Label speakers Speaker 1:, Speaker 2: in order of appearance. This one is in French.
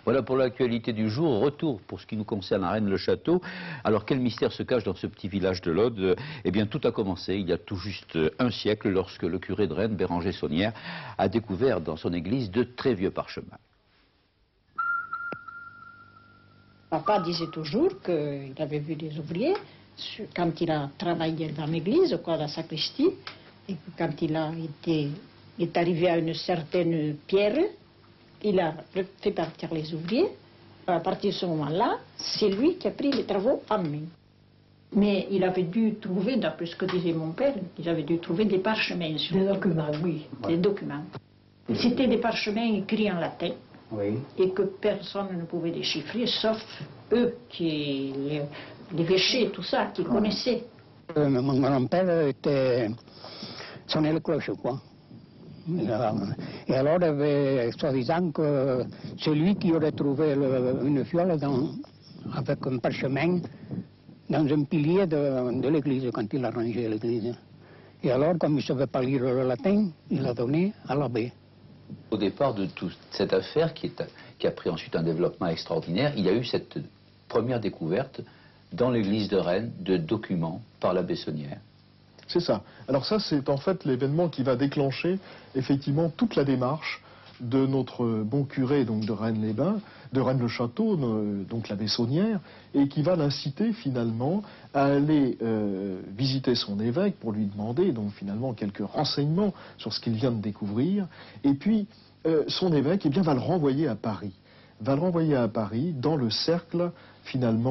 Speaker 1: Voilà pour l'actualité du jour. Retour pour ce qui nous concerne à Rennes-le-Château. Alors quel mystère se cache dans ce petit village de l'Aude? Eh bien tout a commencé il y a tout juste un siècle lorsque le curé de Rennes, Béranger Saunière, a découvert dans son église de très vieux parchemins.
Speaker 2: Papa disait toujours qu'il avait vu des ouvriers quand il a travaillé dans l'église, quoi, la sacristie, et que quand il est arrivé à une certaine pierre, il a fait partir les ouvriers. À partir de ce moment-là, c'est lui qui a pris les travaux en main. Mais il avait dû trouver, d'après ce que disait mon père, il avait dû trouver des parchemins. Des documents, oui, des documents. C'était des parchemins écrits en latin. Oui. Et que personne ne pouvait déchiffrer, sauf eux, les évêchés, tout ça, qui connaissaient.
Speaker 3: Mon grand-père sonnait le cloche, quoi. Et alors, il avait soi-disant que c'est lui qui aurait trouvé une fiole avec un parchemin dans un pilier de l'église, quand il a rangé l'église. Et alors, comme il ne savait pas lire le latin, il l'a donné à l'abbé.
Speaker 1: Au départ de toute cette affaire, qui a pris ensuite un développement extraordinaire, il y a eu cette première découverte dans l'église de Rennes de documents par l'abbé Saunière.
Speaker 4: C'est ça. Alors ça, c'est en fait l'événement qui va déclencher effectivement toute la démarche de notre bon curé donc de Rennes-les-Bains, de Rennes-le-Château, donc l'abbé Saunière, et qui va l'inciter finalement à aller visiter son évêque pour lui demander donc finalement quelques renseignements sur ce qu'il vient de découvrir. Et puis son évêque, eh bien, va le renvoyer à Paris. Va le renvoyer à Paris dans le cercle finalement